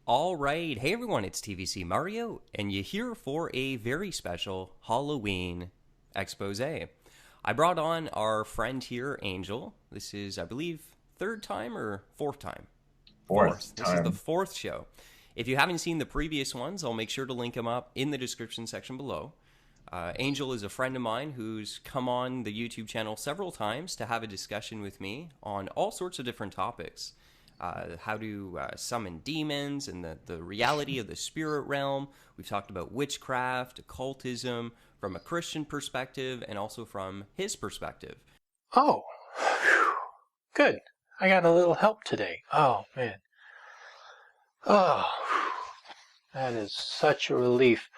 All right. Hey everyone, it's TVC Mario, and you're here for a very special Halloween expose. I brought on our friend here, Angel. This is, I believe, third time or fourth time? Fourth This is the time. fourth show. If you haven't seen the previous ones, I'll make sure to link them up in the description section below. Angel is a friend of mine who's come on the YouTube channel several times to have a discussion with me on all sorts of different topics. How to summon demons and the reality of the spirit realm. We've talked about witchcraft, occultism, from a Christian perspective, and also from his perspective. Oh, whew. Good. I got a little help today. Oh, man. Oh, that is such a relief.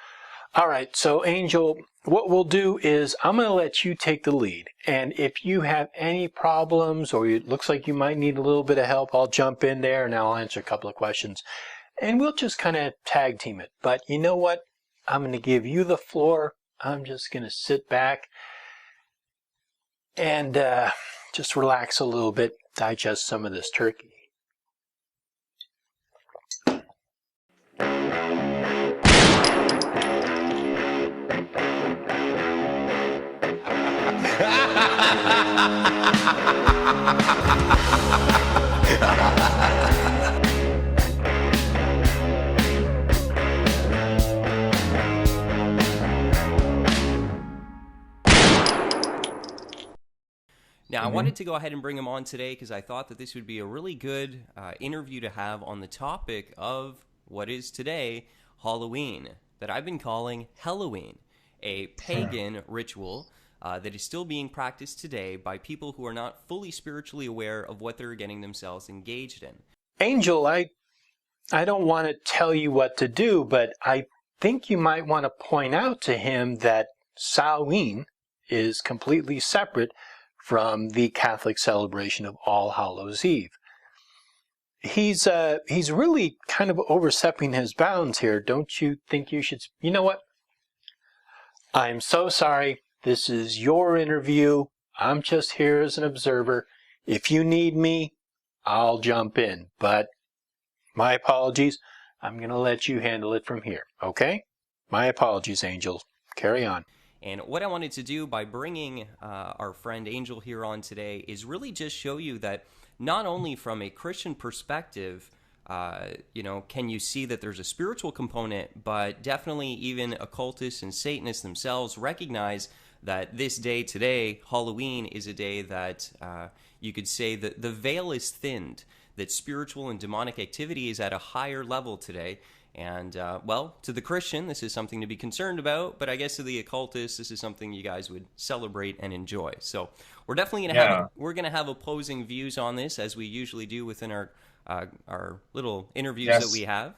All right, so Angel, what we'll do is I'm going to let you take the lead. And if you have any problems or it looks like you might need a little bit of help, I'll jump in there and I'll answer a couple of questions. And we'll just kind of tag team it. But you know what? I'm going to give you the floor. I'm just going to sit back and just relax a little bit, digest some of this turkey. Now, I wanted to go ahead and bring him on today because I thought that this would be a really good interview to have on the topic of what is today Halloween, that I've been calling Halloween, a pagan ritual that is still being practiced today by people who are not fully spiritually aware of what they're getting themselves engaged in. Angel, I don't want to tell you what to do, but I think you might want to point out to him that Samhain is completely separate from the Catholic celebration of All Hallows Eve. He's really kind of overstepping his bounds here. Don't you think you should? You know what? I'm so sorry. This is your interview. I'm just here as an observer. If you need me, I'll jump in. But my apologies. I'm going to let you handle it from here. Okay? My apologies, Angel. Carry on. And what I wanted to do by bringing our friend Angel here on today is really just show you that not only from a Christian perspective, can you see that there's a spiritual component, but definitely even occultists and Satanists themselves recognize that this day today, Halloween, is a day that you could say that the veil is thinned, that spiritual and demonic activity is at a higher level today. And, to the Christian, this is something to be concerned about, but I guess to the occultist, this is something you guys would celebrate and enjoy. So we're definitely going to have opposing views on this, as we usually do within our little interviews that we have.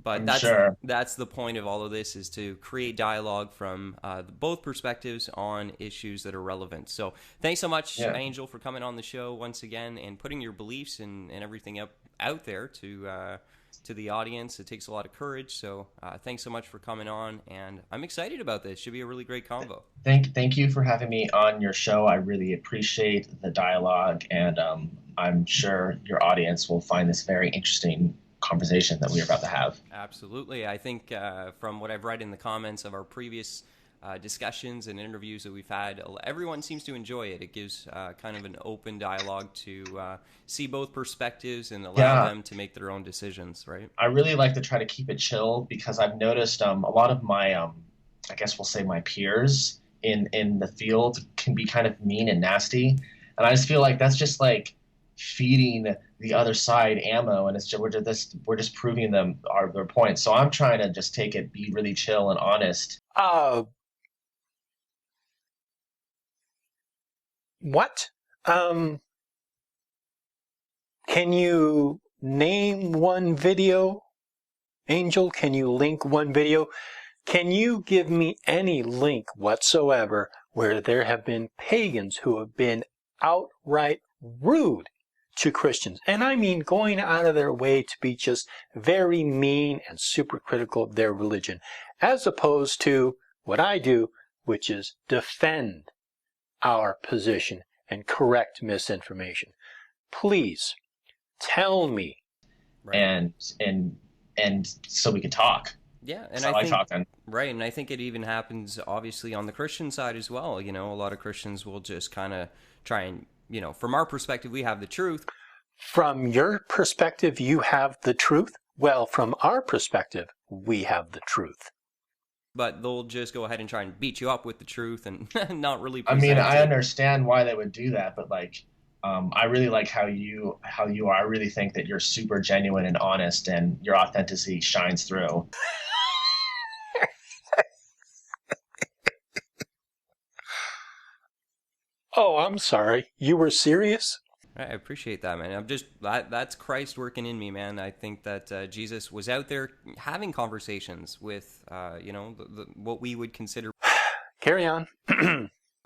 But that's the point of all of this, is to create dialogue from both perspectives on issues that are relevant. So thanks so much, Angel, for coming on the show once again and putting your beliefs and everything out there to the audience. It takes a lot of courage. So thanks so much for coming on, and I'm excited about this. Should be a really great convo. Thank you for having me on your show. I really appreciate the dialogue, and I'm sure your audience will find this very interesting conversation that we're about to have. Absolutely. I think from what I've read in the comments of our previous discussions and interviews that we've had, everyone seems to enjoy it. It gives kind of an open dialogue to see both perspectives and allow them to make their own decisions, right? I really like to try to keep it chill, because I've noticed a lot of my, I guess we'll say my peers in the field can be kind of mean and nasty. And I just feel like that's just like feeding the other side ammo, and we're just proving them their points. So I'm trying to just be really chill and honest. What? Can you name one video? Angel, can you link one video? Can you give me any link whatsoever where there have been pagans who have been outright rude to Christians? And I mean going out of their way to be just very mean and super critical of their religion, as opposed to what I do, which is defend our position and correct misinformation. Please tell me. Right. And and so we could talk. Yeah, and I I like think talking. right, and I think it even happens obviously on the Christian side as well. You know, a lot of Christians will just kind of try and, you know, from our perspective, we have the truth. From your perspective, you have the truth? Well, from our perspective, we have the truth. But they'll just go ahead and try and beat you up with the truth and not really I mean, present I it. understand why they would do that, but like, I really like how you are. I really think that you're super genuine and honest, and your authenticity shines through. Oh, I'm sorry. You were serious? I appreciate that, man. That's Christ working in me, man. I think that Jesus was out there having conversations with, you know, what we would consider Carry on.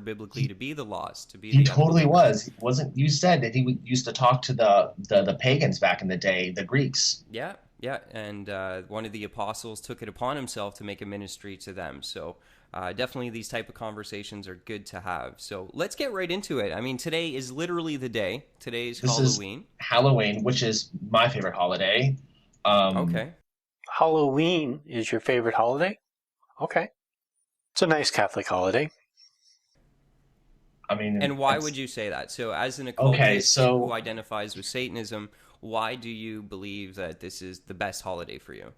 biblically to be the lost, to be He the totally unbelievers. was. Wasn't you said that used to talk to the pagans back in the day, the Greeks? Yeah, yeah, and one of the apostles took it upon himself to make a ministry to them. So definitely these type of conversations are good to have. So let's get right into it. I mean, today is literally the day. Today's This Halloween. is Halloween, which is my favorite holiday. Okay. Halloween is your favorite holiday? Okay. It's a nice Catholic holiday. I mean, And why would you say that? So as an occultist who identifies with Satanism, why do you believe that this is the best holiday for you?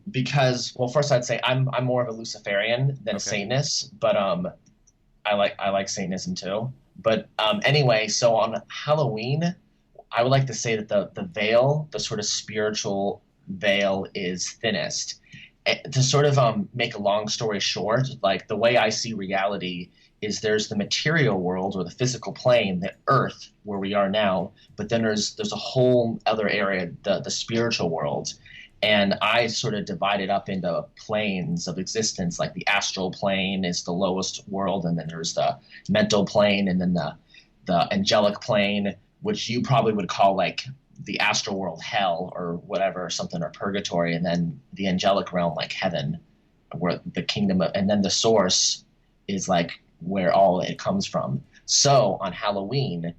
Because, well, first I'd say I'm more of a Luciferian than a Okay. Satanist, but I like Satanism too. But anyway, so on Halloween, I would like to say that the veil, the sort of spiritual veil, is thinnest. To sort of make a long story short, like the way I see reality is there's the material world or the physical plane, the earth where we are now, but then there's a whole other area, the spiritual world. And I sort of divide it up into planes of existence, like the astral plane is the lowest world, and then there's the mental plane, and then the angelic plane, which you probably would call like the astral world hell or whatever, or something, or purgatory, and then the angelic realm like heaven, where the kingdom of, and then the source is like where all it comes from. So on Halloween,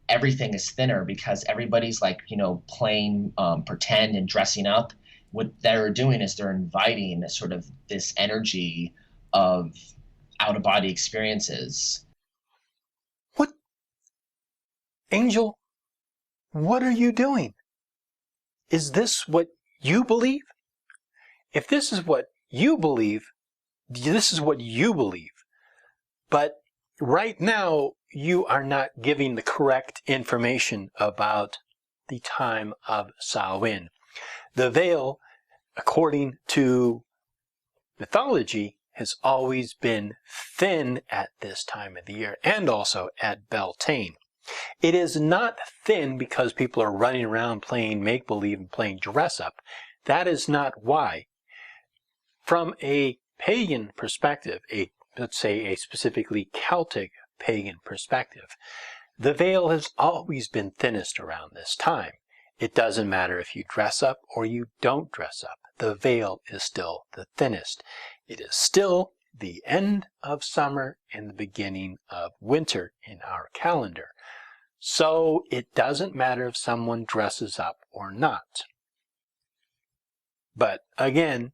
everything is thinner because everybody's like, you know, playing pretend and dressing up. What they're doing is they're inviting sort of this energy of out of body experiences. What? Angel, what are you doing? Is this what you believe? If this is what you believe, this is what you believe. But right now, you are not giving the correct information about the time of Samhain. The veil, according to mythology, has always been thin at this time of the year and also at Beltane. It is not thin because people are running around playing make-believe and playing dress-up. That is not why. From a pagan perspective, let's say a specifically Celtic pagan perspective, the veil has always been thinnest around this time. It doesn't matter if you dress up or you don't dress up. The veil is still the thinnest. It is still the end of summer and the beginning of winter in our calendar. So it doesn't matter if someone dresses up or not. But again,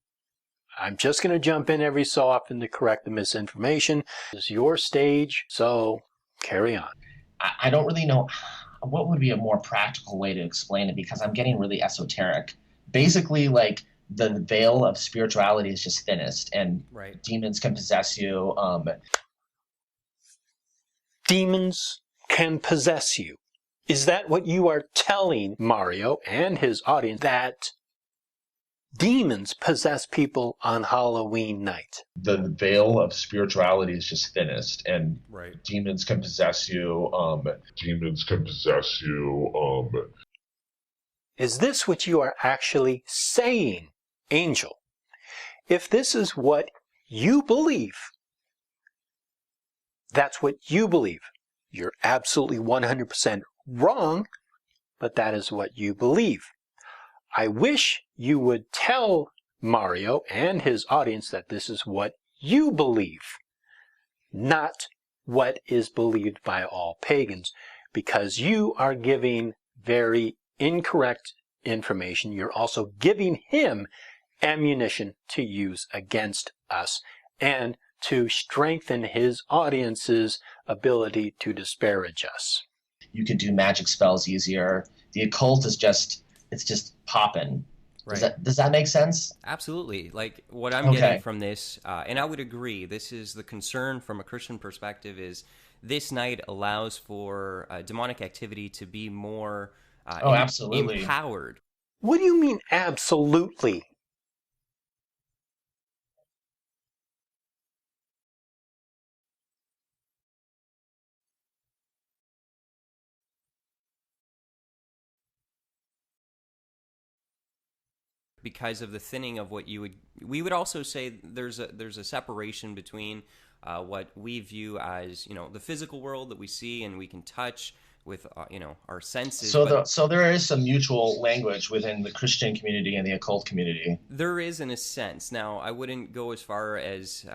I'm just going to jump in every so often to correct the misinformation. This is your stage, so carry on. I don't really know what would be a more practical way to explain it because I'm getting really esoteric. Basically, like the veil of spirituality is just thinnest, and Right. demons can possess you. Demons can possess you. Is that what you are telling Mario and his audience, that demons possess people on Halloween night? The veil of spirituality is just thinnest, and Right. demons can possess you. Is this what you are actually saying, Angel? If this is what you believe, that's what you believe. You're absolutely 100% wrong, but that is what you believe. I wish you would tell Mario and his audience that this is what you believe, not what is believed by all pagans, because you are giving very incorrect information, you're also giving him ammunition to use against us and to strengthen his audience's ability to disparage us. You could do magic spells easier. The occult is just popping. Right. Does that make sense? Absolutely. Like what I'm getting from this, and I would agree, this is the concern from a Christian perspective, is this night allows for demonic activity to be more absolutely empowered. What do you mean, absolutely? Because of the thinning of what we would also say there's a separation between what we view as, the physical world that we see and we can touch with our senses. So there is some mutual language within the Christian community and the occult community. There is, in a sense. Now, I wouldn't go as far as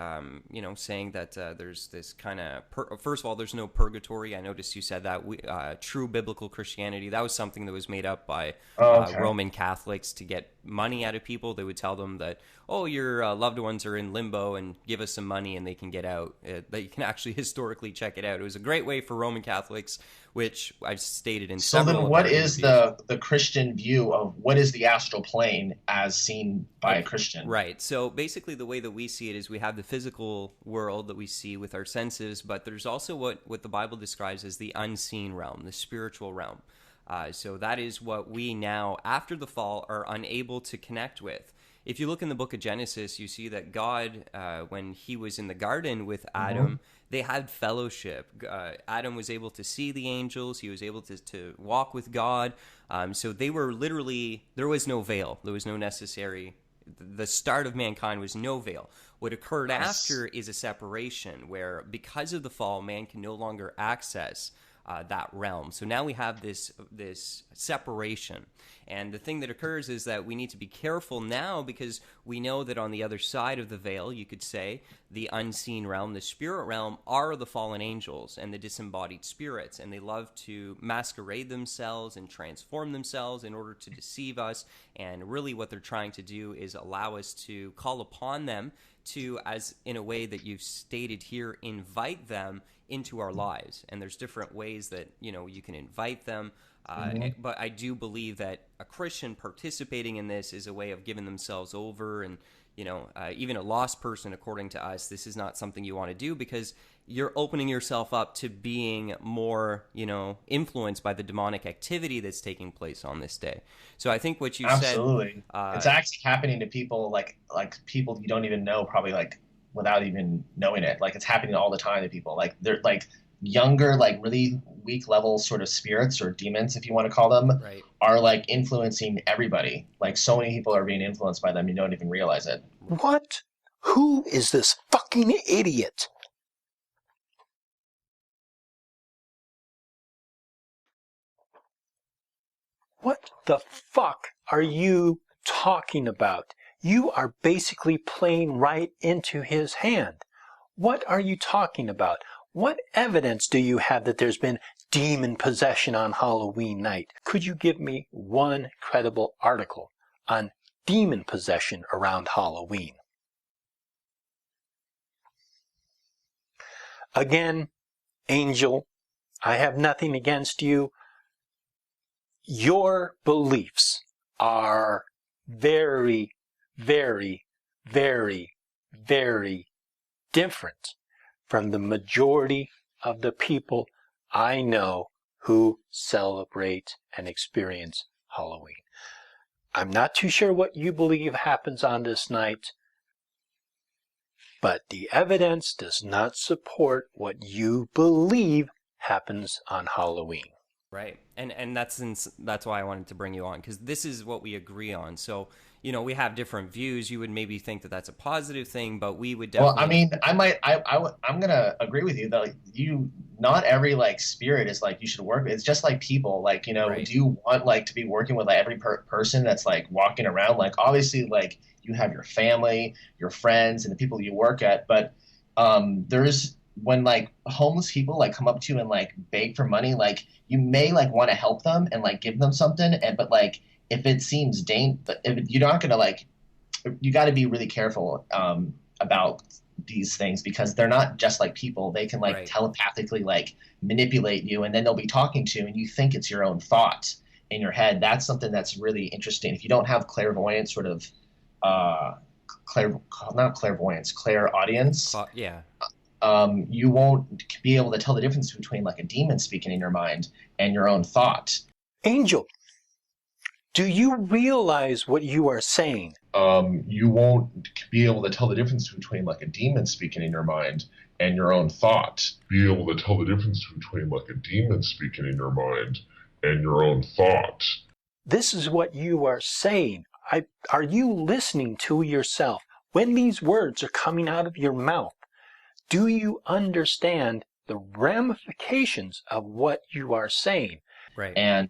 saying that there's this kind of first of all, there's no purgatory. I noticed you said that. True biblical Christianity, that was something that was made up by Roman Catholics to get money out of people. They would tell them that, your loved ones are in limbo and give us some money and they can get out. That you can actually historically check it out. It was a great way for Roman Catholics, which I've stated in several. So then what is the Christian view of what is the astral plane as seen by a Christian? Right. So basically the way that we see it is we have the physical world that we see with our senses, but there's also what the Bible describes as the unseen realm, the spiritual realm. So that is what we now, after the fall, are unable to connect with. If you look in the book of Genesis, you see that God, when he was in the garden with Adam, they had fellowship. Adam was able to see the angels. He was able to walk with God. So they were literally, there was no veil. There was no necessary, the start of mankind was no veil. What occurred after is a separation where, because of the fall, man can no longer access that realm. So now we have this separation. And the thing that occurs is that we need to be careful now, because we know that on the other side of the veil, you could say, the unseen realm, the spirit realm, are the fallen angels and the disembodied spirits. And they love to masquerade themselves and transform themselves in order to deceive us. And really what they're trying to do is allow us to call upon them to, as in a way that you've stated here, invite them into our lives. And there's different ways that you can invite them, but I do believe that a Christian participating in this is a way of giving themselves over. And even a lost person, according to us, this is not something you want to do, because you're opening yourself up to being more influenced by the demonic activity that's taking place on this day. So I think what you said, it's actually happening to people like people you don't even know, probably like without even knowing it. Like, it's happening all the time to people. Like, they're like younger, like really weak level sort of spirits or demons, if you want to call them, right, are like influencing everybody. Like, so many people are being influenced by them, you don't even realize it. What? Who is this fucking idiot? What the fuck are you talking about? You are basically playing right into his hand. What are you talking about? What evidence do you have that there's been demon possession on Halloween night? Could you give me one credible article on demon possession around Halloween? Again, Angel, I have nothing against you. Your beliefs are very, very, very, very different from the majority of the people I know who celebrate and experience Halloween. I'm not too sure what you believe happens on this night, but the evidence does not support what you believe happens on Halloween. Right. And that's why I wanted to bring you on, because this is what we agree on. So, we have different views. You would maybe think that that's a positive thing, but we would definitely... Well, I'm going to agree with you that, like, not every, like, spirit is, like, you should work with. It's just like people, like, right. Do you want, like, to be working with, like, every person that's, like, walking around? Like, obviously, like, you have your family, your friends, and the people you work at, but there's, when, like, homeless people, like, come up to you and, like, beg for money, like, you may, like, want to help them and, like, give them something, but, like, if it seems you're not going to like, you got to be really careful about these things, because they're not just like people. They can like Right. telepathically like manipulate you, and then they'll be talking to you and you think it's your own thought in your head. That's something that's really interesting. If you don't have clairvoyance, sort of uh not clairvoyance, clairaudience, Yeah. you won't be able to tell the difference between like a demon speaking in your mind and your own thought. Angel, do you realize what you are saying? You won't be able to tell the difference between like a demon speaking in your mind and your own thought. Be able to tell the difference between like a demon speaking in your mind and your own thought. This is what you are saying. Are you listening to yourself? When these words are coming out of your mouth, do you understand the ramifications of what you are saying? Right. And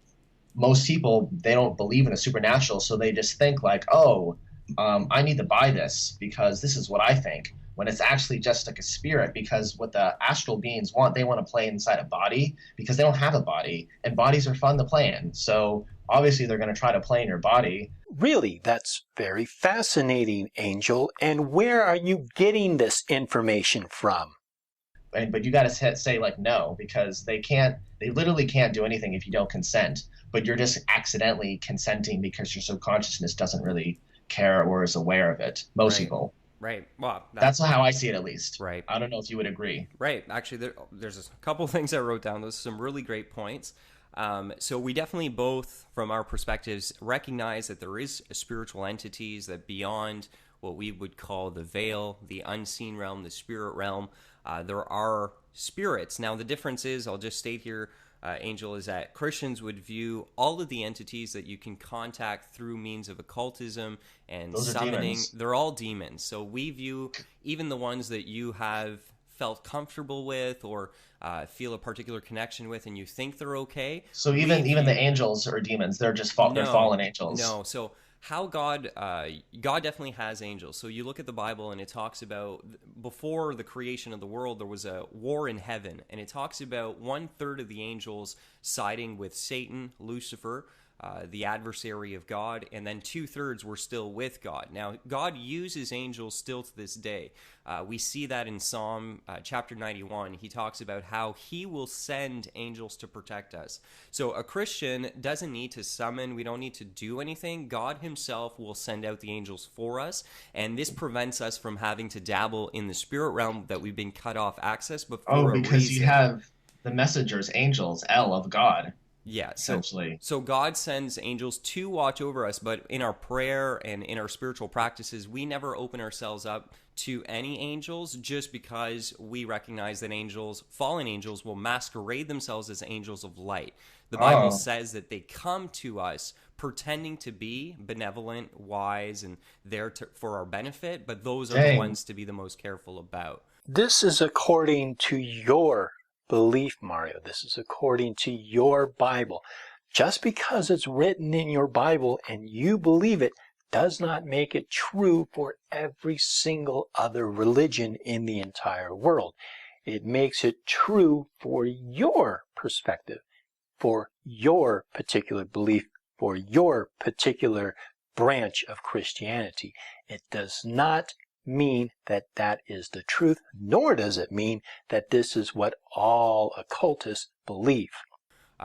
most people, they don't believe in the supernatural, so they just think like, oh, I need to buy this because this is what I think, when it's actually just like a spirit. Because what the astral beings want, they want to play inside a body because they don't have a body, and bodies are fun to play in. So obviously they're going to try to play in your body. Really, that's very fascinating, Angel. And where are you getting this information from? But you got to say like no, because they literally can't do anything if you don't consent. But you're just accidentally consenting because your subconsciousness doesn't really care or is aware of it. Most people. Right. Well, that's how I see it, at least. Right. I don't know if you would agree. Right. Actually, there's a couple things I wrote down. Those are some really great points. So we definitely both, from our perspectives, recognize that there is spiritual entities that beyond what we would call the veil, the unseen realm, the spirit realm, there are spirits. Now, the difference is, I'll just state here, Angel, is that Christians would view all of the entities that you can contact through means of occultism and Those summoning, they're all demons. So we view even the ones that you have felt comfortable with or feel a particular connection with and you think they're okay. So even the angels are demons. They're just they're fallen angels. No, so how God definitely has angels. So you look at the Bible and it talks about before the creation of the world, there was a war in heaven. And it talks about 1/3 of the angels siding with Satan, Lucifer, the adversary of God, and then 2/3 were still with God. Now, God uses angels still to this day. We see that in Psalm chapter 91. He talks about how he will send angels to protect us. So a Christian doesn't need to summon. We don't need to do anything. God himself will send out the angels for us, and this prevents us from having to dabble in the spirit realm that we've been cut off access before. Oh, because you have the messengers, angels, of God. Yeah, essentially. So God sends angels to watch over us, but in our prayer and in our spiritual practices, we never open ourselves up to any angels, just because we recognize that angels, fallen angels, will masquerade themselves as angels of light. The Bible says that they come to us pretending to be benevolent, wise, and there for our benefit, but those are the ones to be the most careful about. This is according to your belief, Mario. This is according to your Bible. Just because it's written in your Bible and you believe it does not make it true for every single other religion in the entire world. It makes it true for your perspective, for your particular belief, for your particular branch of Christianity. It does not mean that that is the truth, nor does it mean that this is what all occultists believe.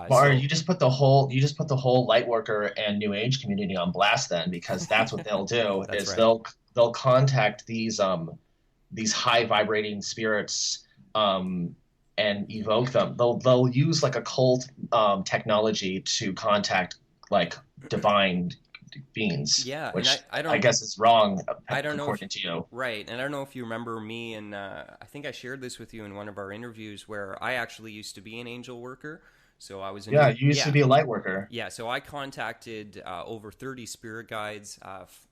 Mario, you just put the whole light worker and New Age community on blast then, because that's what they'll do. is right. They'll contact these high vibrating spirits and evoke them. They'll use like occult technology to contact like divine beings. Yeah, which I guess is wrong. I don't know according to you. Right, and I don't know if you remember me, and I think I shared this with you in one of our interviews, where I actually used to be an angel worker. So I was in you used to be a light worker. Yeah, so I contacted over 30 spirit guides,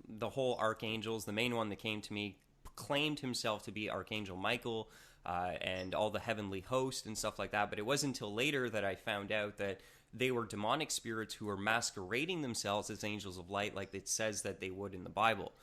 the whole archangels. The main one that came to me claimed himself to be Archangel Michael, and all the heavenly host and stuff like that. But it wasn't until later that I found out that they were demonic spirits who were masquerading themselves as angels of light, like it says that they would in the Bible.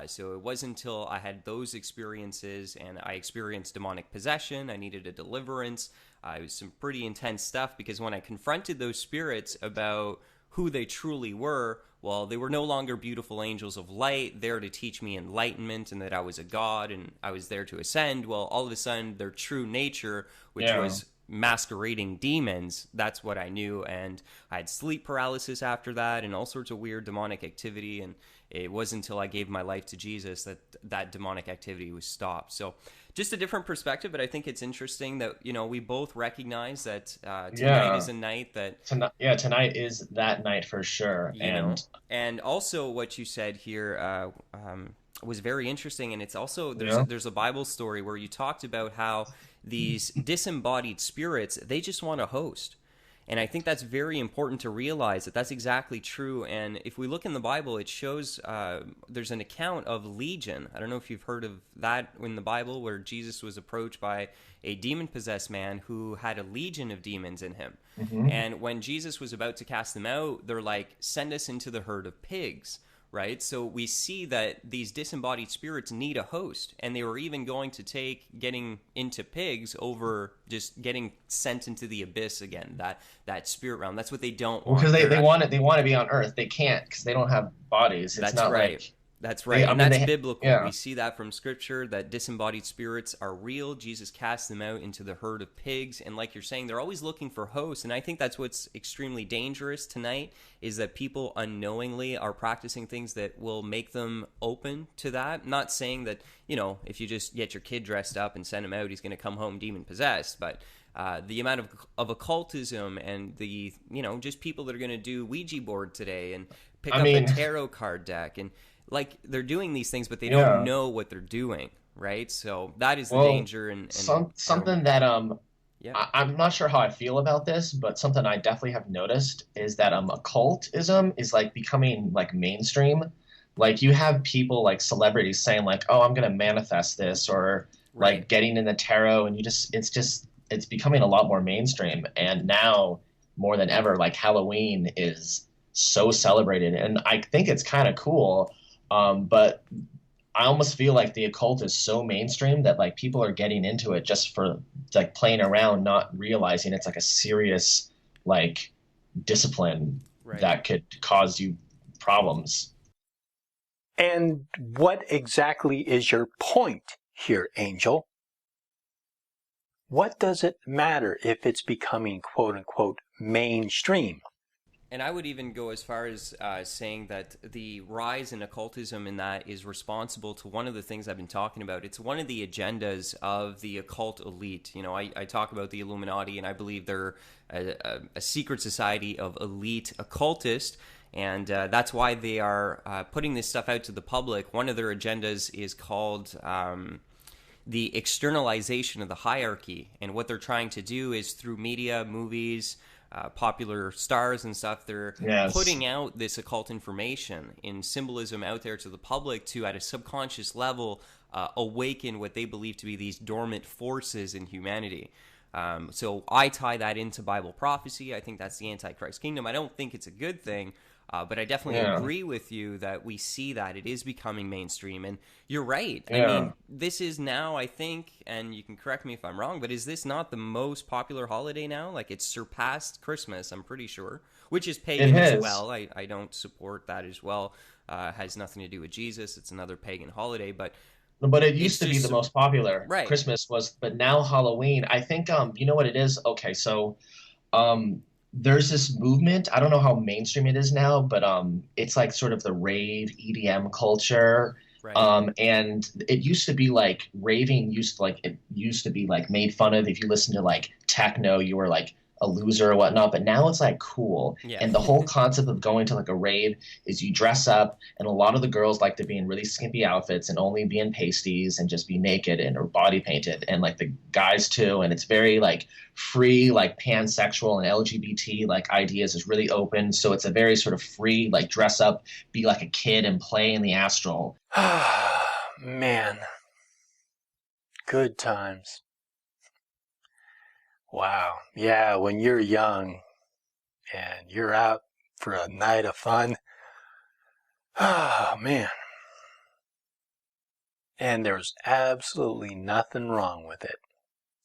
So it wasn't until I had those experiences and I experienced demonic possession, I needed a deliverance. It was some pretty intense stuff, because when I confronted those spirits about who they truly were, well, they were no longer beautiful angels of light there to teach me enlightenment and that I was a god and I was there to ascend. Well, all of a sudden, their true nature, which was masquerading demons, that's what I knew. And I had sleep paralysis after that and all sorts of weird demonic activity. And it wasn't until I gave my life to Jesus that that demonic activity was stopped. So just a different perspective, but I think it's interesting that, you know, we both recognize that tonight is a night that... Tonight is that night for sure. And also what you said here was very interesting. And it's also, there's a Bible story where you talked about how these disembodied spirits, they just want to host. And I think that's very important to realize that that's exactly true. And if we look in the Bible, it shows there's an account of Legion. I don't know if you've heard of that in the Bible, where Jesus was approached by a demon-possessed man who had a legion of demons in him. Mm-hmm. And when Jesus was about to cast them out, they're like, send us into the herd of pigs. Right? So we see that these disembodied spirits need a host, and they were even going to take getting into pigs over just getting sent into the abyss again, that spirit realm. That's what they don't want. Because they want to be on Earth. They can't because they don't have bodies. It's not right. Like... That's right, and that's biblical. Yeah. We see that from Scripture, that disembodied spirits are real. Jesus cast them out into the herd of pigs, and like you're saying, they're always looking for hosts, and I think that's what's extremely dangerous tonight, is that people unknowingly are practicing things that will make them open to that. Not saying that, you know, if you just get your kid dressed up and send him out, he's going to come home demon-possessed, but... the amount of occultism and the, you know, just people that are going to do Ouija board today and pick up a tarot card deck, and like they're doing these things, but they don't know what they're doing, right? So that is the danger. And something that I'm not sure how I feel about this, but something I definitely have noticed is that occultism is like becoming like mainstream. Like you have people like celebrities saying like, oh, I'm going to manifest this, or like getting in the tarot, and it's becoming a lot more mainstream. And now more than ever, like Halloween is so celebrated, and I think it's kind of cool. But I almost feel like the occult is so mainstream that like people are getting into it just for like playing around, not realizing it's like a serious like discipline that could cause you problems. And what exactly is your point here, Angel? What does it matter if it's becoming quote-unquote mainstream? And I would even go as far as saying that the rise in occultism in that is responsible to one of the things I've been talking about. It's one of the agendas of the occult elite. You know, I talk about the Illuminati, and I believe they're a secret society of elite occultists, and that's why they are putting this stuff out to the public. One of their agendas is called... the externalization of the hierarchy, and what they're trying to do is through media, movies, popular stars and stuff, they're putting out this occult information in symbolism out there to the public to, at a subconscious level, awaken what they believe to be these dormant forces in humanity. So I tie that into Bible prophecy. I think that's the Antichrist kingdom. I don't think it's a good thing. But I definitely agree with you that we see that it is becoming mainstream. And you're right. I mean, this is now, I think, and you can correct me if I'm wrong, but is this not the most popular holiday now? Like, it's surpassed Christmas, I'm pretty sure, which is pagan as well. I don't support that as well. Has nothing to do with Jesus. It's another pagan holiday. But it used to be the most popular. Right. Christmas was, but now Halloween, I think, you know what it is? Okay, so... there's this movement. I don't know how mainstream it is now, but it's like sort of the rave EDM culture. Right. And it used to be like raving used to be like made fun of. If you listen to like techno, you were like a loser or whatnot, but now it's like cool. Yeah. And the whole concept of going to like a rave is you dress up, and a lot of the girls like to be in really skimpy outfits and only be in pasties and just be naked and or body painted, and like the guys too. And it's very like free, like pansexual and LGBT like ideas is really open. So it's a very sort of free, like dress up, be like a kid and play in the astral. Man, good times. Wow. Yeah, when you're young and you're out for a night of fun. Oh, man. And there's absolutely nothing wrong with it.